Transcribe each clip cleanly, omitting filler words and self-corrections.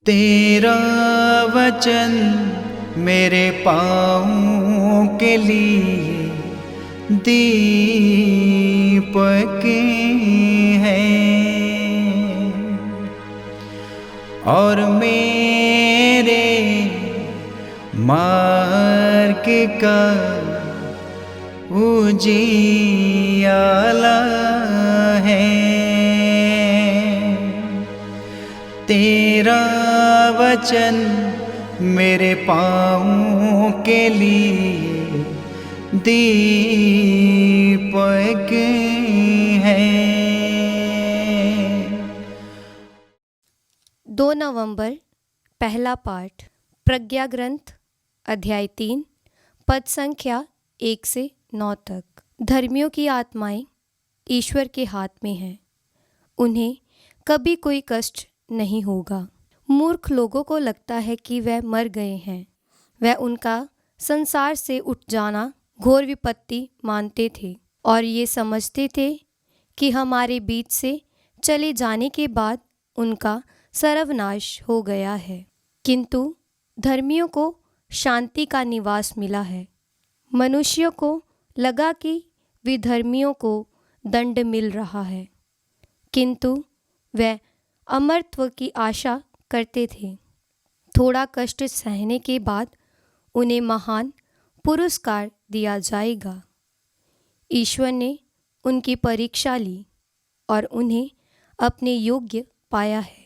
तेरा वचन मेरे पाँवों के लिए दीपक है और मेरे मार्ग का उजियाला है। तेरा वचन मेरे पाँवों के लिए दीपक है। 2 नवंबर पहला पाठ प्रज्ञा ग्रंथ अध्याय 3 पद संख्या 1 से 9 तक। धर्मियों की आत्माएं ईश्वर के हाथ में हैं, उन्हें कभी कोई कष्ट नहीं होगा। मूर्ख लोगों को लगता है कि वह मर गए हैं। वह उनका संसार से उठ जाना घोर विपत्ति मानते थे और ये समझते थे कि हमारे बीच से चले जाने के बाद उनका सर्वनाश हो गया है। किंतु धर्मियों को शांति का निवास मिला है। मनुष्यों को लगा कि विधर्मियों को दंड मिल रहा है, किंतु वह अमरत्व की आशा करते थे। थोड़ा कष्ट सहने के बाद उन्हें महान पुरस्कार दिया जाएगा। ईश्वर ने उनकी परीक्षा ली और उन्हें अपने योग्य पाया है।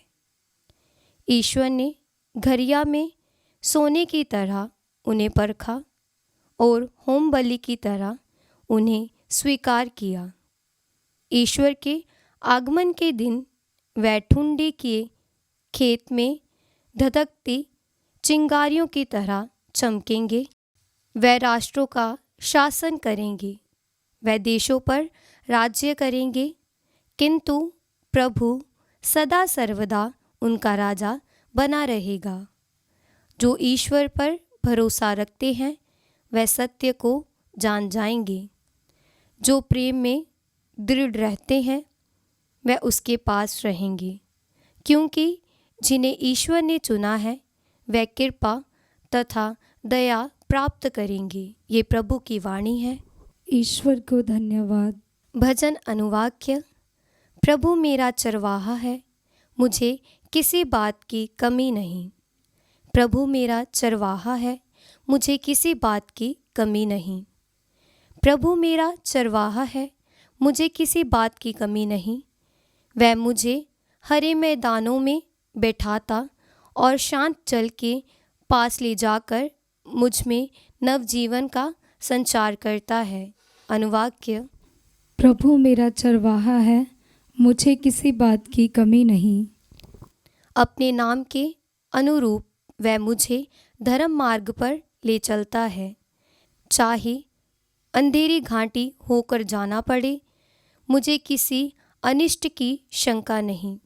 ईश्वर ने घरिया में सोने की तरह उन्हें परखा और होम बलि की तरह उन्हें स्वीकार किया। ईश्वर के आगमन के दिन वह ठुंडी के खेत में धधकती चिंगारियों की तरह चमकेंगे। वह राष्ट्रों का शासन करेंगे, वह देशों पर राज्य करेंगे, किंतु प्रभु सदा सर्वदा उनका राजा बना रहेगा। जो ईश्वर पर भरोसा रखते हैं वह सत्य को जान जाएंगे। जो प्रेम में दृढ़ रहते हैं वह उसके पास रहेंगे, क्योंकि जिन्हें ईश्वर ने चुना है वह कृपा तथा दया प्राप्त करेंगे। ये प्रभु की वाणी है। ईश्वर को धन्यवाद। भजन अनुवाक्य। प्रभु मेरा चरवाहा है, मुझे किसी बात की कमी नहीं। प्रभु मेरा चरवाहा है, मुझे किसी बात की कमी नहीं। प्रभु मेरा चरवाहा है, मुझे किसी बात की कमी नहीं। वह मुझे हरे मैदानों में बैठाता और शांत जल के पास ले जाकर मुझ में नवजीवन का संचार करता है। अनुवाक्य। प्रभु मेरा चरवाहा है, मुझे किसी बात की कमी नहीं। अपने नाम के अनुरूप वह मुझे धर्म मार्ग पर ले चलता है। चाहे अंधेरी घाटी होकर जाना पड़े, मुझे किसी अनिष्ट की शंका नहीं,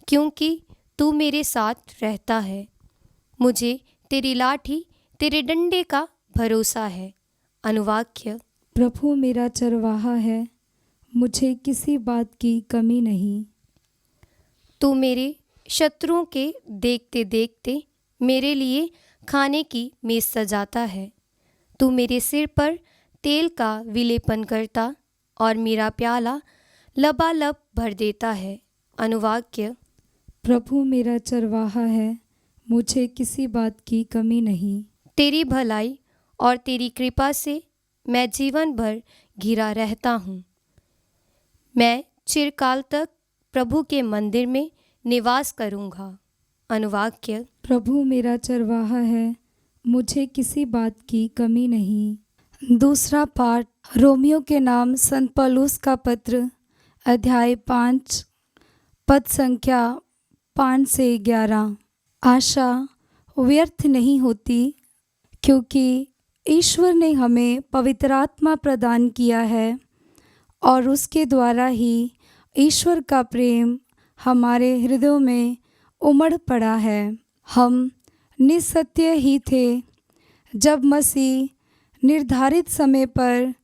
क्योंकि तू मेरे साथ रहता है। मुझे तेरी लाठी तेरे डंडे का भरोसा है। अनुवाक्य। प्रभु मेरा चरवाहा है, मुझे किसी बात की कमी नहीं। तू मेरे शत्रुओं के देखते देखते मेरे लिए खाने की मेज सजाता है। तू मेरे सिर पर तेल का विलेपन करता और मेरा प्याला लबालब भर देता है। अनुवाक्य। प्रभु मेरा चरवाहा है, मुझे किसी बात की कमी नहीं। तेरी भलाई और तेरी कृपा से मैं जीवन भर घिरा रहता हूँ। मैं चिरकाल तक प्रभु के मंदिर में निवास करूँगा। अनुवाक्य। प्रभु मेरा चरवाहा है, मुझे किसी बात की कमी नहीं। दूसरा पाठ रोमियो के नाम संत पौलुस का पत्र अध्याय 5 पद संख्या 5 से 11। आशा व्यर्थ नहीं होती, क्योंकि ईश्वर ने हमें पवित्र आत्मा प्रदान किया है और उसके द्वारा ही ईश्वर का प्रेम हमारे हृदयों में उमड़ पड़ा है। हम निसत्य ही थे जब मसीह निर्धारित समय पर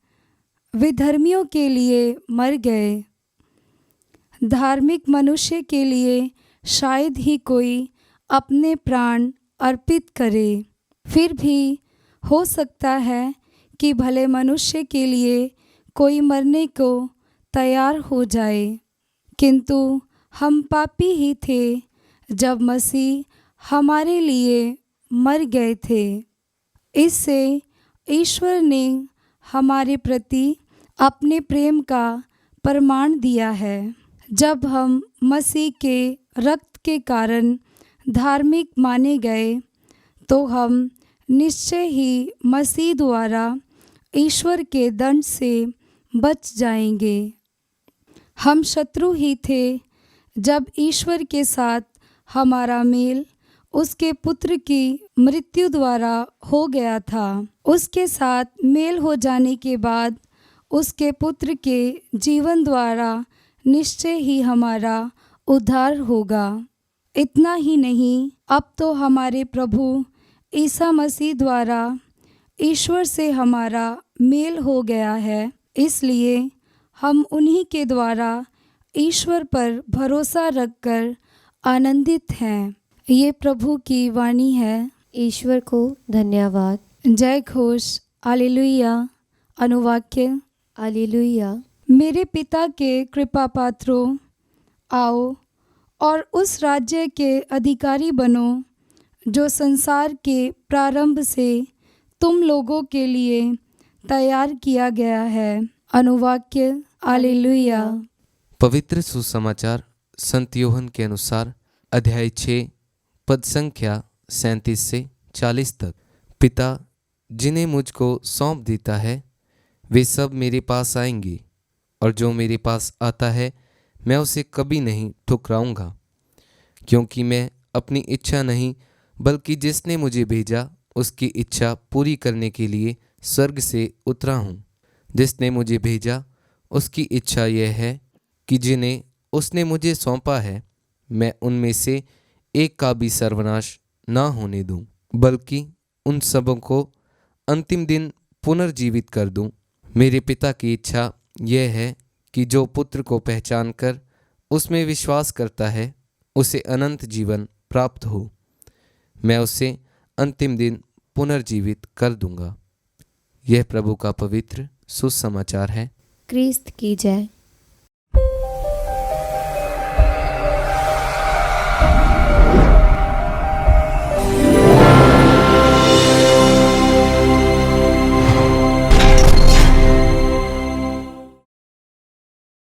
विधर्मियों के लिए मर गए। धार्मिक मनुष्य के लिए शायद ही कोई अपने प्राण अर्पित करे। फिर भी हो सकता है कि भले मनुष्य के लिए कोई मरने को तैयार हो जाए, किंतु हम पापी ही थे जब मसीह हमारे लिए मर गए थे। इससे ईश्वर ने हमारे प्रति अपने प्रेम का प्रमाण दिया है। जब हम मसीह के रक्त के कारण धार्मिक माने गए तो हम निश्चय ही मसीह द्वारा ईश्वर के दंड से बच जाएंगे। हम शत्रु ही थे जब ईश्वर के साथ हमारा मेल उसके पुत्र की मृत्यु द्वारा हो गया था। उसके साथ मेल हो जाने के बाद उसके पुत्र के जीवन द्वारा निश्चय ही हमारा उद्धार होगा। इतना ही नहीं, अब तो हमारे प्रभु ईसा मसीह द्वारा ईश्वर से हमारा मेल हो गया है। इसलिए हम उन्हीं के द्वारा ईश्वर पर भरोसा रखकर आनंदित हैं। ये प्रभु की वाणी है। ईश्वर को धन्यवाद। जय घोष। हालेलुया। अनुवाक्य। हालेलुया। मेरे पिता के कृपा पात्रों, आओ और उस राज्य के अधिकारी बनो जो संसार के प्रारंभ से तुम लोगों के लिए तैयार किया गया है। अनुवाक्य। हालेलुया। पवित्र सुसमाचार संत यूहन्ना के अनुसार अध्याय 6 पद संख्या 37 से 40 तक। पिता जिन्हें मुझको सौंप देता है वे सब मेरे पास आएंगे, और जो मेरे पास आता है मैं उसे कभी नहीं ठुकराऊंगा, क्योंकि मैं अपनी इच्छा नहीं बल्कि जिसने मुझे भेजा उसकी इच्छा पूरी करने के लिए स्वर्ग से उतरा हूँ। जिसने मुझे भेजा उसकी इच्छा यह है कि जिन्हें उसने मुझे सौंपा है मैं उनमें से एक का भी सर्वनाश ना होने दूं, बल्कि उन सबों को अंतिम दिन पुनर्जीवित कर दूं। मेरे पिता की इच्छा यह है कि जो पुत्र को पहचान कर उसमें विश्वास करता है उसे अनंत जीवन प्राप्त हो। मैं उसे अंतिम दिन पुनर्जीवित कर दूंगा। यह प्रभु का पवित्र सुसमाचार है। क्रिस्त की जय।